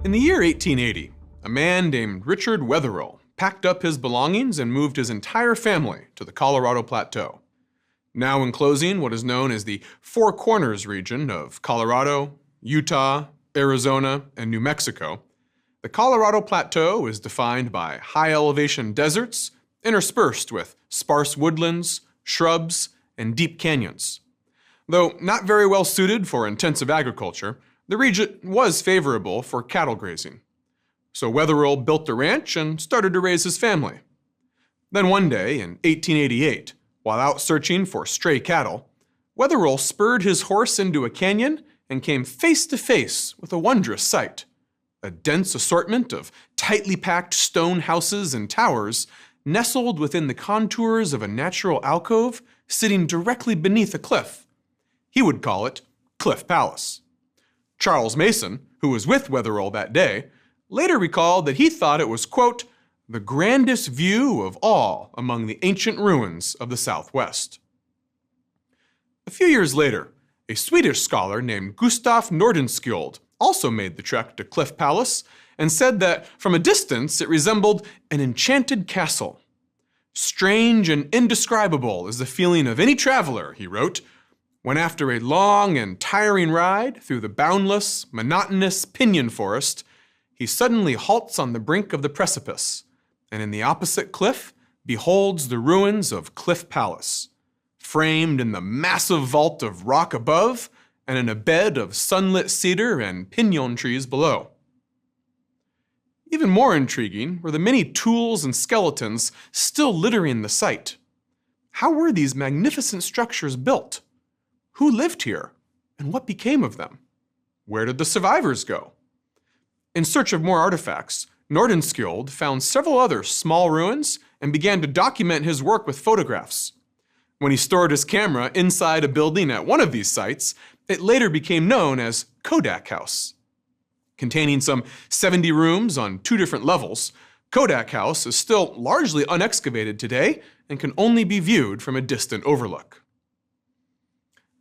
In the year 1880, a man named Richard Wetherell packed up his belongings and moved his entire family to the Colorado Plateau. Now enclosing what is known as the Four Corners region of Colorado, Utah, Arizona, and New Mexico, the Colorado Plateau is defined by high-elevation deserts interspersed with sparse woodlands, shrubs, and deep canyons. Though not very well suited for intensive agriculture, the region was favorable for cattle grazing. So Wetherell built a ranch and started to raise his family. Then one day in 1888, while out searching for stray cattle, Wetherell spurred his horse into a canyon and came face to face with a wondrous sight. A dense assortment of tightly packed stone houses and towers nestled within the contours of a natural alcove sitting directly beneath a cliff. He would call it Cliff Palace. Charles Mason, who was with Wetherell that day, later recalled that he thought it was, quote, the grandest view of all among the ancient ruins of the Southwest. A few years later, a Swedish scholar named Gustaf Nordenskjöld also made the trek to Cliff Palace and said that from a distance it resembled an enchanted castle. Strange and indescribable is the feeling of any traveler, he wrote, when after a long and tiring ride through the boundless, monotonous pinyon forest, he suddenly halts on the brink of the precipice, and in the opposite cliff beholds the ruins of Cliff Palace, framed in the massive vault of rock above and in a bed of sunlit cedar and pinon trees below. Even more intriguing were the many tools and skeletons still littering the site. How were these magnificent structures built? Who lived here, and what became of them? Where did the survivors go? In search of more artifacts, Nordenskjöld found several other small ruins and began to document his work with photographs. When he stored his camera inside a building at one of these sites, it later became known as Kodak House. Containing some 70 rooms on 2 different levels, Kodak House is still largely unexcavated today and can only be viewed from a distant overlook.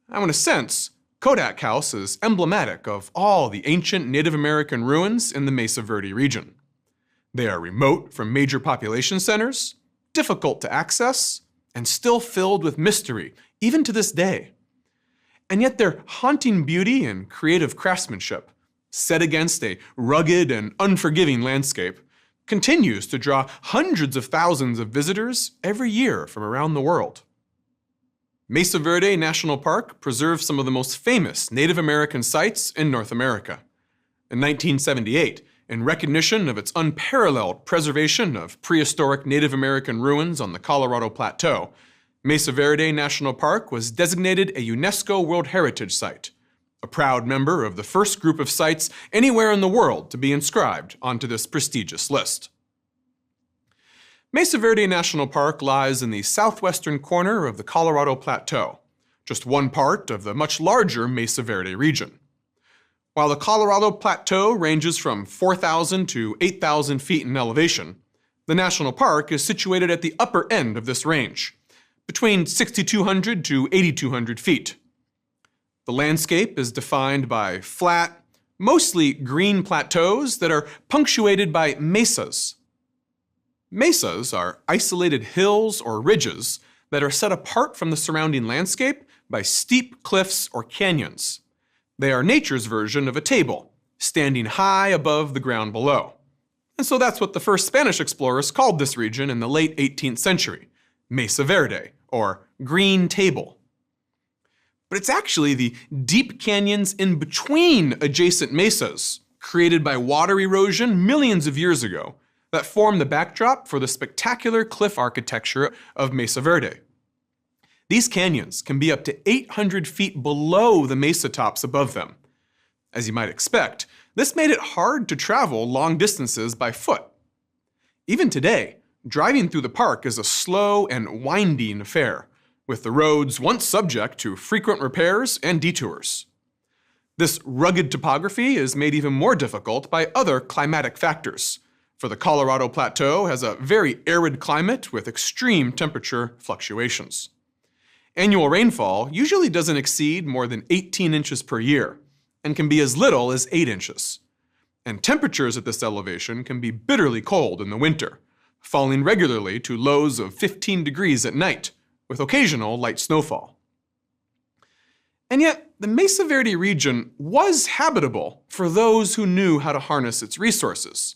Now, in a sense, Kodak House is emblematic of all the ancient Native American ruins in the Mesa Verde region. They are remote from major population centers, difficult to access, and still filled with mystery, even to this day. And yet their haunting beauty and creative craftsmanship, set against a rugged and unforgiving landscape, continues to draw hundreds of thousands of visitors every year from around the world. Mesa Verde National Park preserves some of the most famous Native American sites in North America. In 1978, in recognition of its unparalleled preservation of prehistoric Native American ruins on the Colorado Plateau, Mesa Verde National Park was designated a UNESCO World Heritage Site, a proud member of the first group of sites anywhere in the world to be inscribed onto this prestigious list. Mesa Verde National Park lies in the southwestern corner of the Colorado Plateau, just one part of the much larger Mesa Verde region. While the Colorado Plateau ranges from 4,000 to 8,000 feet in elevation, the national park is situated at the upper end of this range, between 6,200 to 8,200 feet. The landscape is defined by flat, mostly green plateaus that are punctuated by mesas. Mesas are isolated hills or ridges that are set apart from the surrounding landscape by steep cliffs or canyons. They are nature's version of a table, standing high above the ground below. And so that's what the first Spanish explorers called this region in the late 18th century, Mesa Verde, or Green Table. But it's actually the deep canyons in between adjacent mesas, created by water erosion millions of years ago, that form the backdrop for the spectacular cliff architecture of Mesa Verde. These canyons can be up to 800 feet below the mesa tops above them. As you might expect, this made it hard to travel long distances by foot. Even today, driving through the park is a slow and winding affair, with the roads once subject to frequent repairs and detours. This rugged topography is made even more difficult by other climatic factors, for the Colorado Plateau has a very arid climate with extreme temperature fluctuations. Annual rainfall usually doesn't exceed more than 18 inches per year, and can be as little as 8 inches. and temperatures at this elevation can be bitterly cold in the winter, falling regularly to lows of 15 degrees at night, with occasional light snowfall. And yet, the Mesa Verde region was habitable for those who knew how to harness its resources.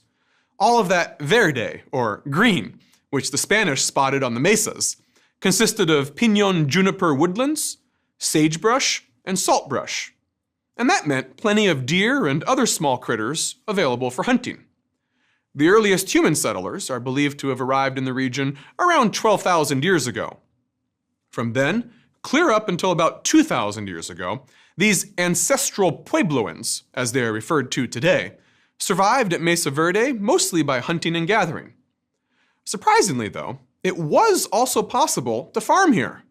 All of that verde, or green, which the Spanish spotted on the mesas, consisted of piñón juniper woodlands, sagebrush, and saltbrush. And that meant plenty of deer and other small critters available for hunting. The earliest human settlers are believed to have arrived in the region around 12,000 years ago. From then, clear up until about 2,000 years ago, these Ancestral Puebloans, as they are referred to today, survived at Mesa Verde mostly by hunting and gathering. Surprisingly, though, it was also possible to farm here.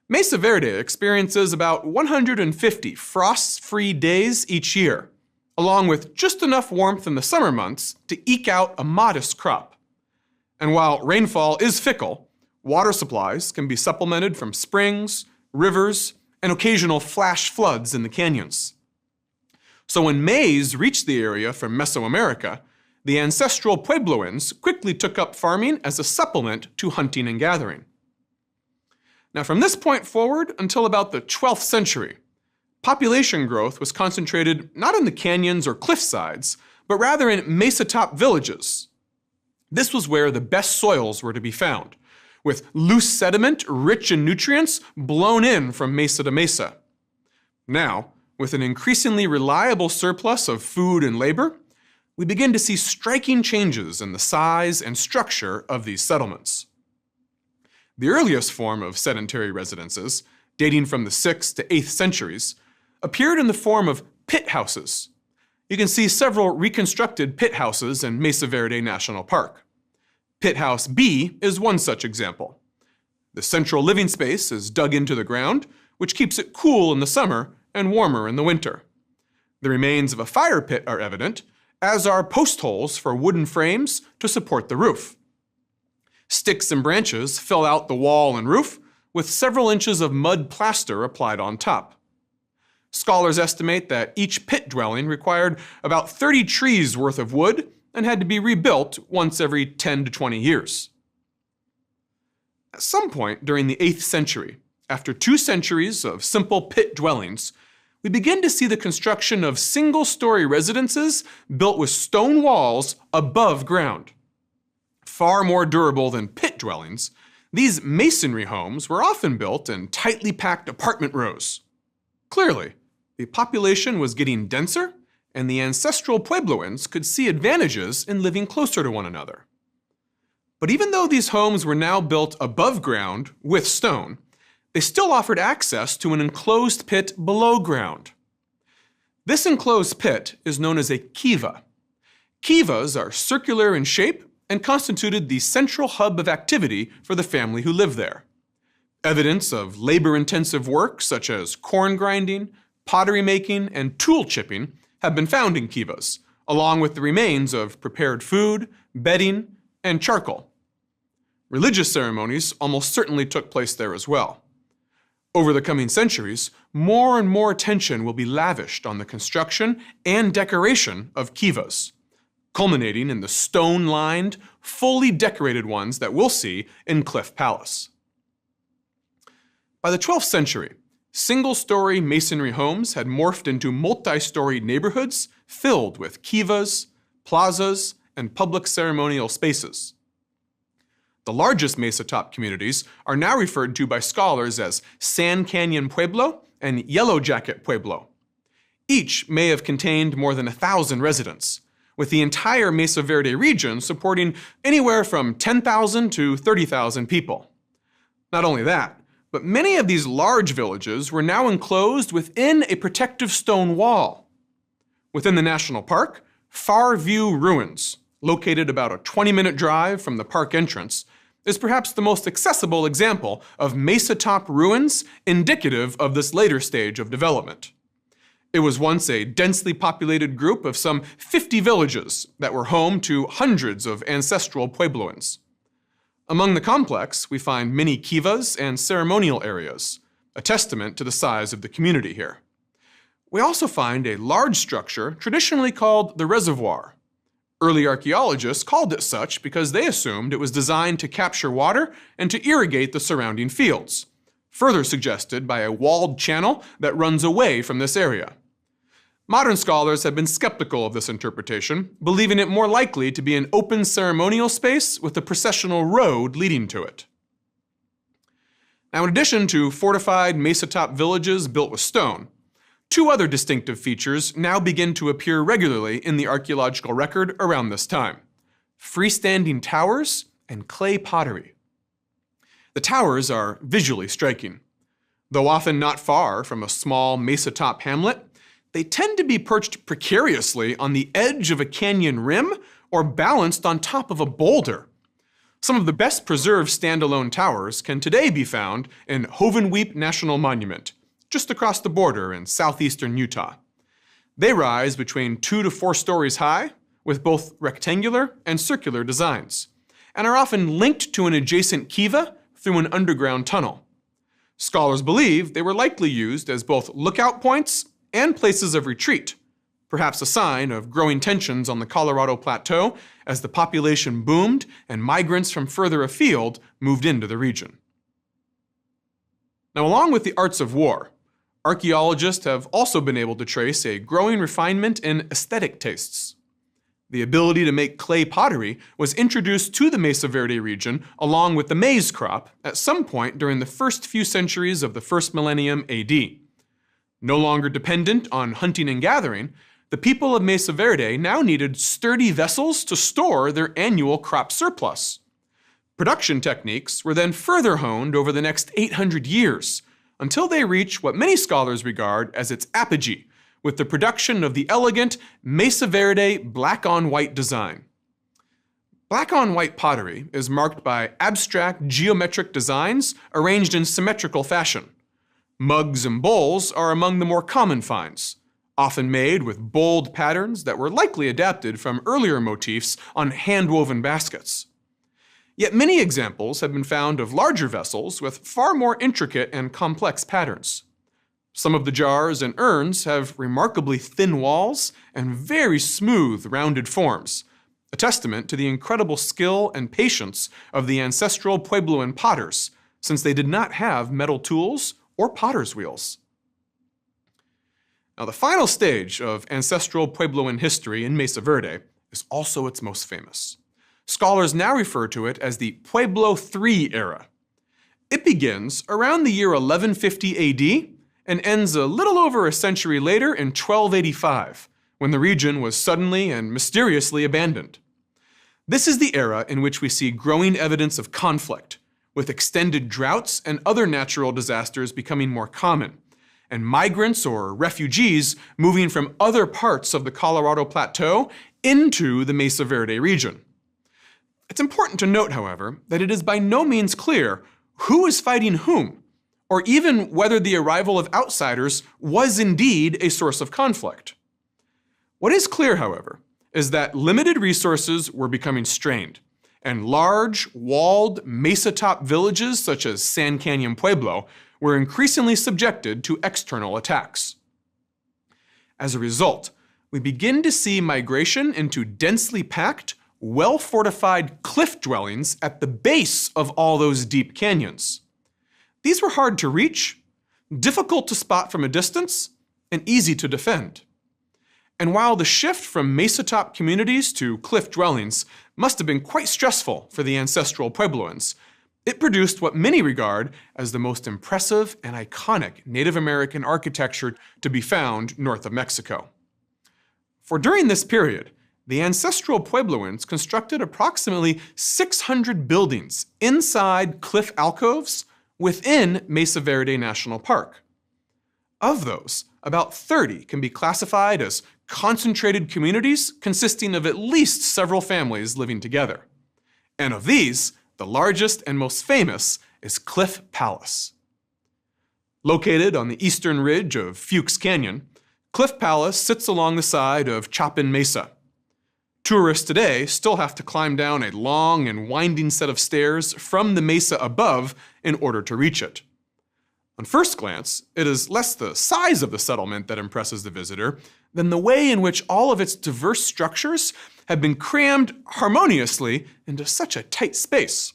Mesa Verde experiences about 150 frost-free days each year, along with just enough warmth in the summer months to eke out a modest crop. And while rainfall is fickle, water supplies can be supplemented from springs, rivers, and occasional flash floods in the canyons. So when maize reached the area from Mesoamerica, the Ancestral Puebloans quickly took up farming as a supplement to hunting and gathering. Now, from this point forward until about the 12th century, population growth was concentrated not in the canyons or cliff sides, but rather in mesa-top villages. This was where the best soils were to be found, with loose sediment rich in nutrients blown in from mesa to mesa. Now, with an increasingly reliable surplus of food and labor, we begin to see striking changes in the size and structure of these settlements. The earliest form of sedentary residences, dating from the 6th to 8th centuries, appeared in the form of pit houses. You can see several reconstructed pit houses in Mesa Verde National Park. Pit House B is one such example. The central living space is dug into the ground, which keeps it cool in the summer and warmer in the winter. The remains of a fire pit are evident, as are post holes for wooden frames to support the roof. Sticks and branches fill out the wall and roof, with several inches of mud plaster applied on top. Scholars estimate that each pit dwelling required about 30 trees worth of wood and had to be rebuilt once every 10 to 20 years. At some point during the 8th century, after 2 centuries of simple pit dwellings, we begin to see the construction of single-story residences built with stone walls above ground. Far more durable than pit dwellings, these masonry homes were often built in tightly packed apartment rows. Clearly, the population was getting denser, and the Ancestral Puebloans could see advantages in living closer to one another. But even though these homes were now built above ground with stone, they still offered access to an enclosed pit below ground. This enclosed pit is known as a kiva. Kivas are circular in shape and constituted the central hub of activity for the family who lived there. Evidence of labor-intensive work such as corn grinding, pottery making, and tool chipping have been found in kivas, along with the remains of prepared food, bedding, and charcoal. Religious ceremonies almost certainly took place there as well. Over the coming centuries, more and more attention will be lavished on the construction and decoration of kivas, culminating in the stone-lined, fully decorated ones that we'll see in Cliff Palace. By the 12th century, single-story masonry homes had morphed into multi-story neighborhoods filled with kivas, plazas, and public ceremonial spaces. The largest mesa-top communities are now referred to by scholars as Sand Canyon Pueblo and Yellow Jacket Pueblo. Each may have contained more than 1,000 residents, with the entire Mesa Verde region supporting anywhere from 10,000 to 30,000 people. Not only that, but many of these large villages were now enclosed within a protective stone wall. Within the national park, Far View Ruins, located about a 20-minute drive from the park entrance, is perhaps the most accessible example of mesa-top ruins indicative of this later stage of development. It was once a densely populated group of some 50 villages that were home to hundreds of ancestral Puebloans. Among the complex, we find many kivas and ceremonial areas, a testament to the size of the community here. We also find a large structure traditionally called the reservoir. Early archaeologists called it such because they assumed it was designed to capture water and to irrigate the surrounding fields, further suggested by a walled channel that runs away from this area. Modern scholars have been skeptical of this interpretation, believing it more likely to be an open ceremonial space with a processional road leading to it. Now, in addition to fortified mesa-top villages built with stone, two other distinctive features now begin to appear regularly in the archaeological record around this time: freestanding towers and clay pottery. The towers are visually striking. Though often not far from a small mesa-top hamlet, they tend to be perched precariously on the edge of a canyon rim or balanced on top of a boulder. Some of the best preserved standalone towers can today be found in Hovenweep National Monument, just across the border in southeastern Utah. They rise between 2 to 4 stories high, with both rectangular and circular designs, and are often linked to an adjacent kiva through an underground tunnel. Scholars believe they were likely used as both lookout points and places of retreat, perhaps a sign of growing tensions on the Colorado Plateau as the population boomed and migrants from further afield moved into the region. Now, along with the arts of war, archaeologists have also been able to trace a growing refinement in aesthetic tastes. The ability to make clay pottery was introduced to the Mesa Verde region along with the maize crop at some point during the first few centuries of the first millennium AD. No longer dependent on hunting and gathering, the people of Mesa Verde now needed sturdy vessels to store their annual crop surplus. Production techniques were then further honed over the next 800 years, until they reach what many scholars regard as its apogee, with the production of the elegant Mesa Verde black-on-white design. Black-on-white pottery is marked by abstract geometric designs arranged in symmetrical fashion. Mugs and bowls are among the more common finds, often made with bold patterns that were likely adapted from earlier motifs on hand-woven baskets. Yet many examples have been found of larger vessels with far more intricate and complex patterns. Some of the jars and urns have remarkably thin walls and very smooth, rounded forms, a testament to the incredible skill and patience of the ancestral Puebloan potters, since they did not have metal tools or potter's wheels. Now, the final stage of ancestral Puebloan history in Mesa Verde is also its most famous. Scholars now refer to it as the Pueblo III era. It begins around the year 1150 AD and ends a little over a century later in 1285, when the region was suddenly and mysteriously abandoned. This is the era in which we see growing evidence of conflict, with extended droughts and other natural disasters becoming more common, and migrants or refugees moving from other parts of the Colorado Plateau into the Mesa Verde region. It's important to note, however, that it is by no means clear who is fighting whom, or even whether the arrival of outsiders was indeed a source of conflict. What is clear, however, is that limited resources were becoming strained, and large, walled, mesa-top villages such as San Canyon Pueblo were increasingly subjected to external attacks. As a result, we begin to see migration into densely packed, well-fortified cliff dwellings at the base of all those deep canyons. These were hard to reach, difficult to spot from a distance, and easy to defend. And while the shift from mesa-top communities to cliff dwellings must have been quite stressful for the ancestral Puebloans, it produced what many regard as the most impressive and iconic Native American architecture to be found north of Mexico. For during this period, the ancestral Puebloans constructed approximately 600 buildings inside cliff alcoves within Mesa Verde National Park. Of those, about 30 can be classified as concentrated communities consisting of at least several families living together. And of these, the largest and most famous is Cliff Palace. Located on the eastern ridge of Fuchs Canyon, Cliff Palace sits along the side of Chapin Mesa. Tourists today still have to climb down a long and winding set of stairs from the mesa above in order to reach it. On first glance, it is less the size of the settlement that impresses the visitor than the way in which all of its diverse structures have been crammed harmoniously into such a tight space.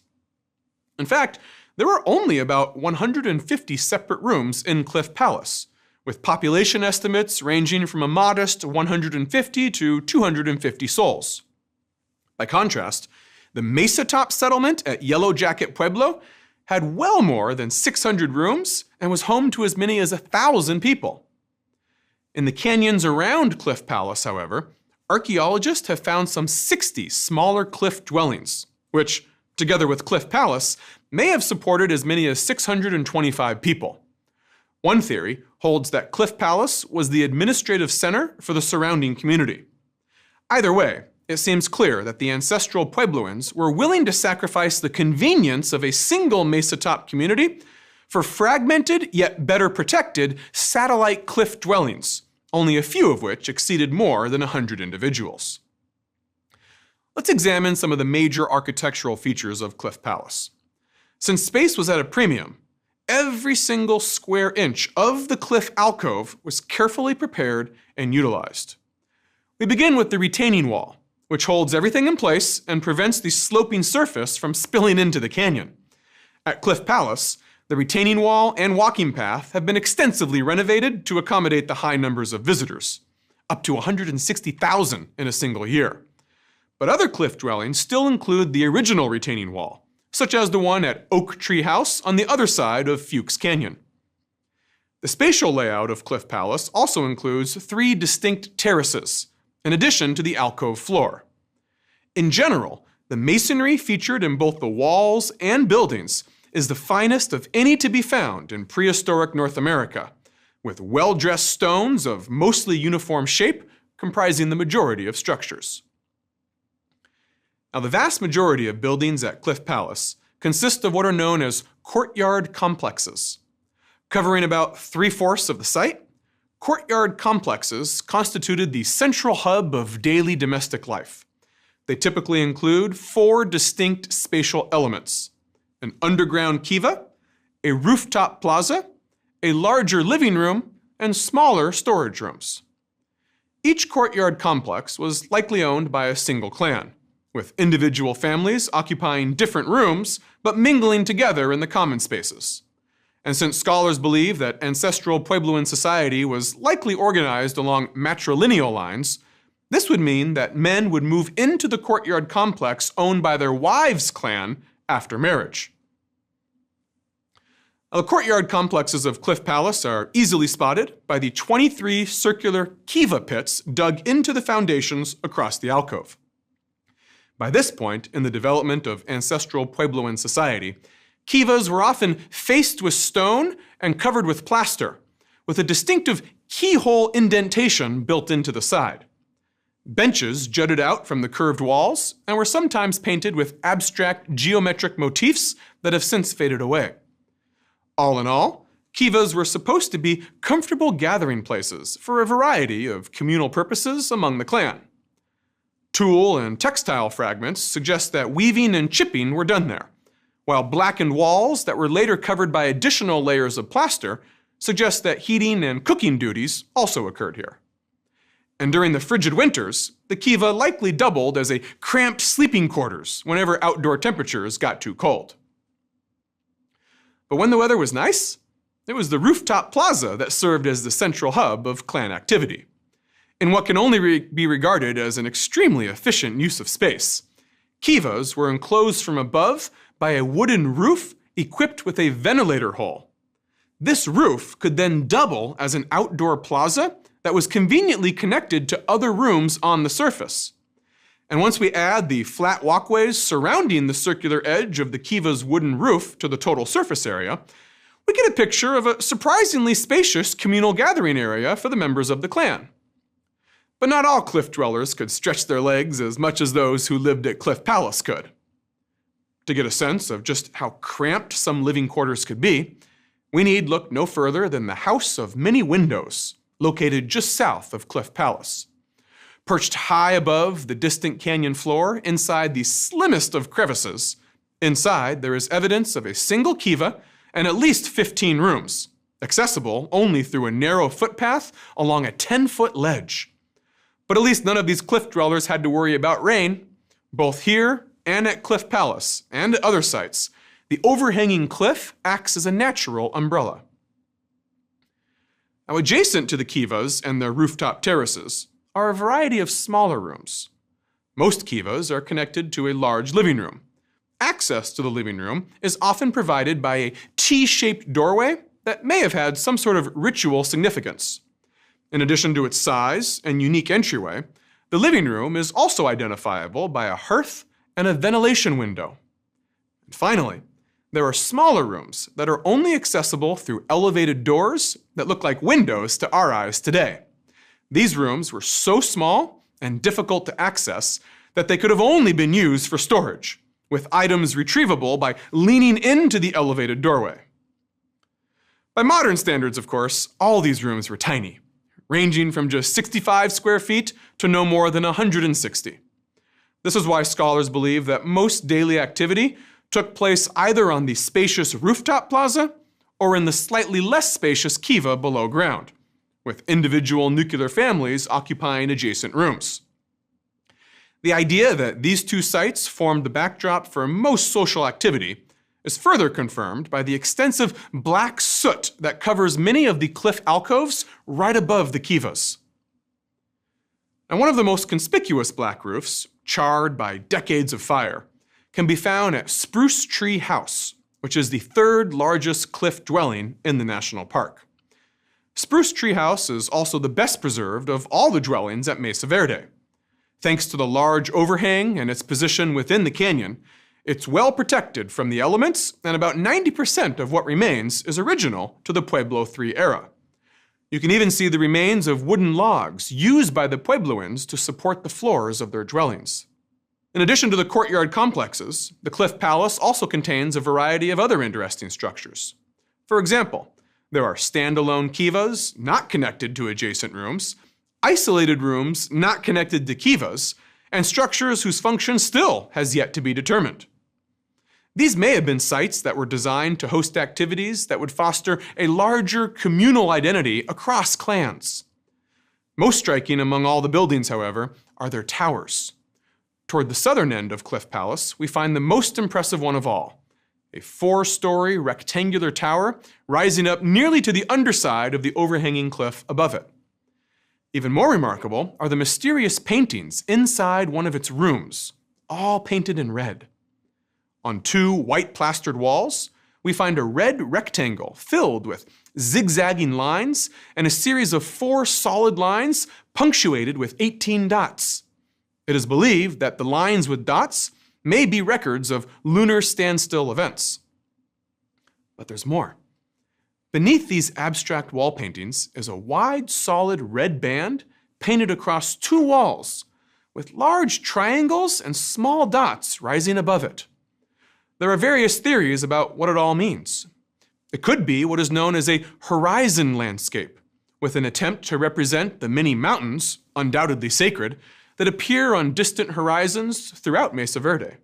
In fact, there are only about 150 separate rooms in Cliff Palace, with population estimates ranging from a modest 150 to 250 souls. By contrast, the Mesa Top settlement at Yellow Jacket Pueblo had well more than 600 rooms and was home to as many as 1,000 people. In the canyons around Cliff Palace, however, archaeologists have found some 60 smaller cliff dwellings, which, together with Cliff Palace, may have supported as many as 625 people. One theory holds that Cliff Palace was the administrative center for the surrounding community. Either way, it seems clear that the ancestral Puebloans were willing to sacrifice the convenience of a single Mesa Top community for fragmented yet better protected satellite cliff dwellings, only a few of which exceeded more than 100 individuals. Let's examine some of the major architectural features of Cliff Palace. Since space was at a premium, every single square inch of the cliff alcove was carefully prepared and utilized. We begin with the retaining wall, which holds everything in place and prevents the sloping surface from spilling into the canyon. At Cliff Palace, the retaining wall and walking path have been extensively renovated to accommodate the high numbers of visitors, up to 160,000 in a single year. But other cliff dwellings still include the original retaining wall, such as the one at Oak Tree House on the other side of Fuchs Canyon. The spatial layout of Cliff Palace also includes 3 distinct terraces, in addition to the alcove floor. In general, the masonry featured in both the walls and buildings is the finest of any to be found in prehistoric North America, with well-dressed stones of mostly uniform shape comprising the majority of structures. Now, the vast majority of buildings at Cliff Palace consist of what are known as courtyard complexes. Covering about 3/4 of the site, courtyard complexes constituted the central hub of daily domestic life. They typically include 4 distinct spatial elements: an underground kiva, a rooftop plaza, a larger living room, and smaller storage rooms. Each courtyard complex was likely owned by a single clan, with individual families occupying different rooms but mingling together in the common spaces. And since scholars believe that ancestral Puebloan society was likely organized along matrilineal lines, this would mean that men would move into the courtyard complex owned by their wives' clan after marriage. Now, the courtyard complexes of Cliff Palace are easily spotted by the 23 circular kiva pits dug into the foundations across the alcove. By this point in the development of ancestral Puebloan society, kivas were often faced with stone and covered with plaster, with a distinctive keyhole indentation built into the side. Benches jutted out from the curved walls and were sometimes painted with abstract geometric motifs that have since faded away. All in all, kivas were supposed to be comfortable gathering places for a variety of communal purposes among the clan. Tool and textile fragments suggest that weaving and chipping were done there, while blackened walls that were later covered by additional layers of plaster suggest that heating and cooking duties also occurred here. And during the frigid winters, the kiva likely doubled as a cramped sleeping quarters whenever outdoor temperatures got too cold. But when the weather was nice, it was the rooftop plaza that served as the central hub of clan activity. In what can only be regarded as an extremely efficient use of space, kivas were enclosed from above by a wooden roof equipped with a ventilator hole. This roof could then double as an outdoor plaza that was conveniently connected to other rooms on the surface. And once we add the flat walkways surrounding the circular edge of the kiva's wooden roof to the total surface area, we get a picture of a surprisingly spacious communal gathering area for the members of the clan. But not all cliff dwellers could stretch their legs as much as those who lived at Cliff Palace could. To get a sense of just how cramped some living quarters could be, we need look no further than the House of Many Windows, located just south of Cliff Palace. Perched high above the distant canyon floor, inside the slimmest of crevices, inside there is evidence of a single kiva and at least 15 rooms, accessible only through a narrow footpath along a 10-foot ledge. But at least none of these cliff dwellers had to worry about rain. Both here and at Cliff Palace and at other sites, the overhanging cliff acts as a natural umbrella. Now, adjacent to the kivas and their rooftop terraces are a variety of smaller rooms. Most kivas are connected to a large living room. Access to the living room is often provided by a T-shaped doorway that may have had some sort of ritual significance. In addition to its size and unique entryway, the living room is also identifiable by a hearth and a ventilation window. And finally, there are smaller rooms that are only accessible through elevated doors that look like windows to our eyes today. These rooms were so small and difficult to access that they could have only been used for storage, with items retrievable by leaning into the elevated doorway. By modern standards, of course, all these rooms were tiny, ranging from just 65 square feet to no more than 160. This is why scholars believe that most daily activity took place either on the spacious rooftop plaza or in the slightly less spacious kiva below ground, with individual nuclear families occupying adjacent rooms. The idea that these two sites formed the backdrop for most social activity is further confirmed by the extensive black soot that covers many of the cliff alcoves right above the kivas. And one of the most conspicuous black roofs, charred by decades of fire, can be found at Spruce Tree House, which is the third largest cliff dwelling in the national park. Spruce Tree House is also the best preserved of all the dwellings at Mesa Verde. Thanks to the large overhang and its position within the canyon, it's well protected from the elements, and about 90% of what remains is original to the Pueblo III era. You can even see the remains of wooden logs used by the Puebloans to support the floors of their dwellings. In addition to the courtyard complexes, the Cliff Palace also contains a variety of other interesting structures. For example, there are standalone kivas not connected to adjacent rooms, isolated rooms not connected to kivas, and structures whose function still has yet to be determined. These may have been sites that were designed to host activities that would foster a larger communal identity across clans. Most striking among all the buildings, however, are their towers. Toward the southern end of Cliff Palace, we find the most impressive one of all, a 4-story rectangular tower rising up nearly to the underside of the overhanging cliff above it. Even more remarkable are the mysterious paintings inside one of its rooms, all painted in red. On 2 white plastered walls, we find a red rectangle filled with zigzagging lines and a series of 4 solid lines punctuated with 18 dots. It is believed that the lines with dots may be records of lunar standstill events. But there's more. Beneath these abstract wall paintings is a wide, solid red band painted across 2 walls, with large triangles and small dots rising above it. There are various theories about what it all means. It could be what is known as a horizon landscape, with an attempt to represent the many mountains, undoubtedly sacred, that appear on distant horizons throughout Mesa Verde.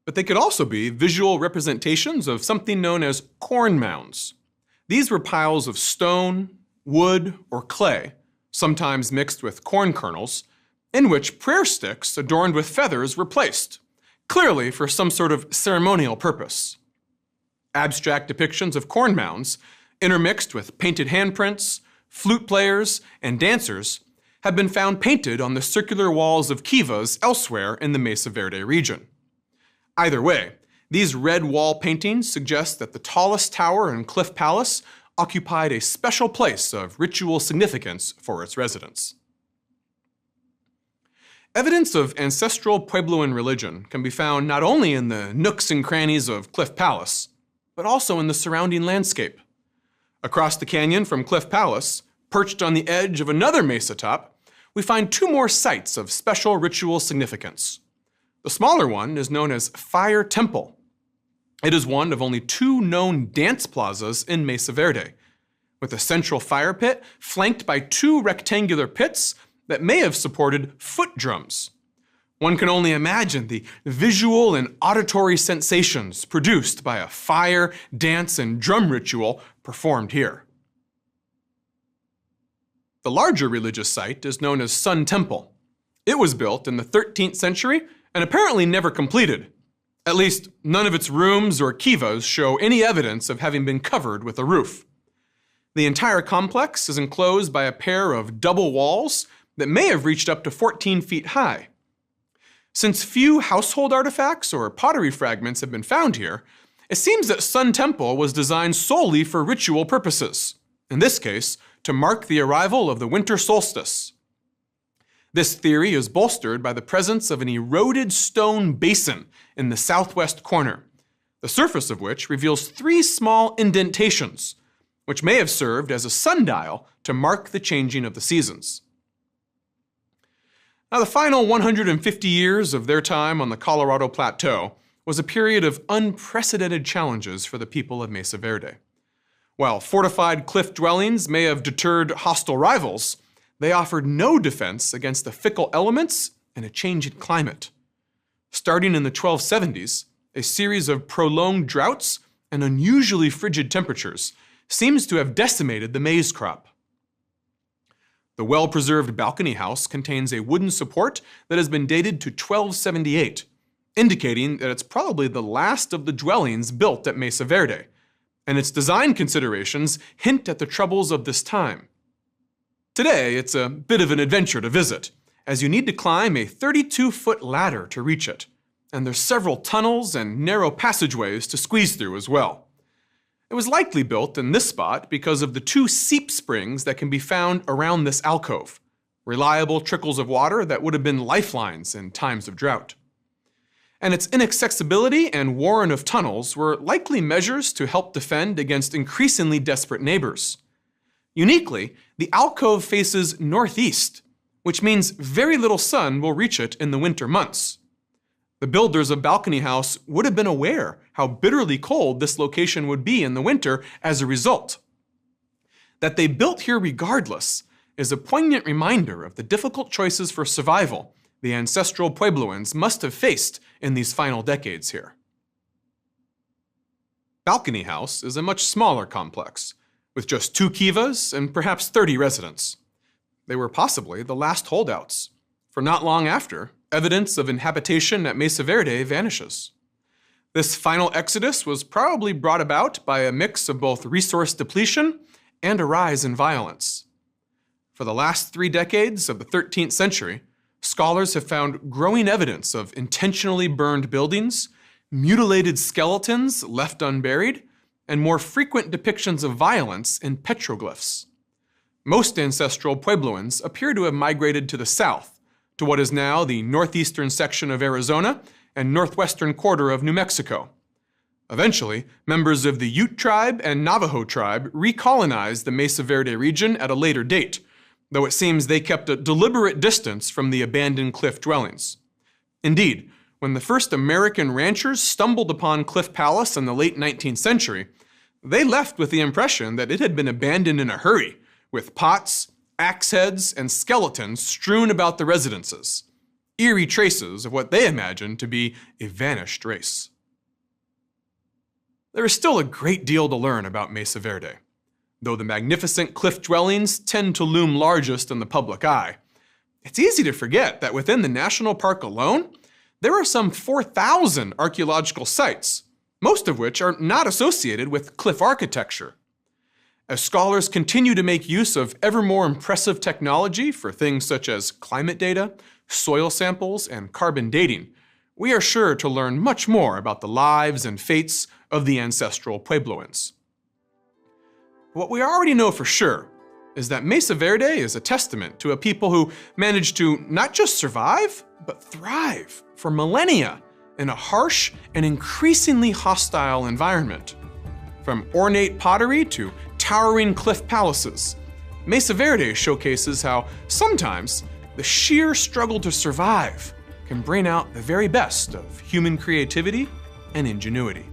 But they could also be visual representations of something known as corn mounds. These were piles of stone, wood, or clay, sometimes mixed with corn kernels, in which prayer sticks adorned with feathers were placed, clearly for some sort of ceremonial purpose. Abstract depictions of corn mounds, intermixed with painted handprints, flute players, and dancers, have been found painted on the circular walls of kivas elsewhere in the Mesa Verde region. Either way, these red wall paintings suggest that the tallest tower in Cliff Palace occupied a special place of ritual significance for its residents. Evidence of ancestral Puebloan religion can be found not only in the nooks and crannies of Cliff Palace, but also in the surrounding landscape. Across the canyon from Cliff Palace, perched on the edge of another mesa top, we find 2 more sites of special ritual significance. The smaller one is known as Fire Temple. It is one of only 2 known dance plazas in Mesa Verde, with a central fire pit flanked by 2 rectangular pits that may have supported foot drums. One can only imagine the visual and auditory sensations produced by a fire, dance, and drum ritual performed here. The larger religious site is known as Sun Temple. It was built in the 13th century and apparently never completed. At least, none of its rooms or kivas show any evidence of having been covered with a roof. The entire complex is enclosed by a pair of double walls that may have reached up to 14 feet high. Since few household artifacts or pottery fragments have been found here, it seems that Sun Temple was designed solely for ritual purposes, in this case, to mark the arrival of the winter solstice. This theory is bolstered by the presence of an eroded stone basin in the southwest corner, the surface of which reveals 3 small indentations, which may have served as a sundial to mark the changing of the seasons. Now, the final 150 years of their time on the Colorado Plateau was a period of unprecedented challenges for the people of Mesa Verde. While fortified cliff dwellings may have deterred hostile rivals, they offered no defense against the fickle elements and a changing climate. Starting in the 1270s, a series of prolonged droughts and unusually frigid temperatures seems to have decimated the maize crop. The well-preserved balcony house contains a wooden support that has been dated to 1278, indicating that it's probably the last of the dwellings built at Mesa Verde, and its design considerations hint at the troubles of this time. Today, it's a bit of an adventure to visit, as you need to climb a 32-foot ladder to reach it, and there's several tunnels and narrow passageways to squeeze through as well. It was likely built in this spot because of the 2 seep springs that can be found around this alcove, reliable trickles of water that would have been lifelines in times of drought. And its inaccessibility and warren of tunnels were likely measures to help defend against increasingly desperate neighbors. Uniquely, the alcove faces northeast, which means very little sun will reach it in the winter months. The builders of Balcony House would have been aware how bitterly cold this location would be in the winter as a result. That they built here regardless is a poignant reminder of the difficult choices for survival the Ancestral Puebloans must have faced in these final decades here. Balcony House is a much smaller complex, with just 2 kivas and perhaps 30 residents. They were possibly the last holdouts, for not long after, evidence of inhabitation at Mesa Verde vanishes. This final exodus was probably brought about by a mix of both resource depletion and a rise in violence. For the last 3 decades of the 13th century, scholars have found growing evidence of intentionally burned buildings, mutilated skeletons left unburied, and more frequent depictions of violence in petroglyphs. Most ancestral Puebloans appear to have migrated to the south, to what is now the northeastern section of Arizona and northwestern quarter of New Mexico. Eventually, members of the Ute tribe and Navajo tribe recolonized the Mesa Verde region at a later date, though it seems they kept a deliberate distance from the abandoned cliff dwellings. Indeed, when the first American ranchers stumbled upon Cliff Palace in the late 19th century, they left with the impression that it had been abandoned in a hurry, with pots, axe heads, and skeletons strewn about the residences, eerie traces of what they imagined to be a vanished race. There is still a great deal to learn about Mesa Verde. Though the magnificent cliff dwellings tend to loom largest in the public eye, it's easy to forget that within the national park alone, there are some 4,000 archaeological sites, most of which are not associated with cliff architecture. As scholars continue to make use of ever more impressive technology for things such as climate data, soil samples, and carbon dating, we are sure to learn much more about the lives and fates of the ancestral Puebloans. What we already know for sure is that Mesa Verde is a testament to a people who managed to not just survive, but thrive for millennia in a harsh and increasingly hostile environment. From ornate pottery to towering cliff palaces, Mesa Verde showcases how sometimes the sheer struggle to survive can bring out the very best of human creativity and ingenuity.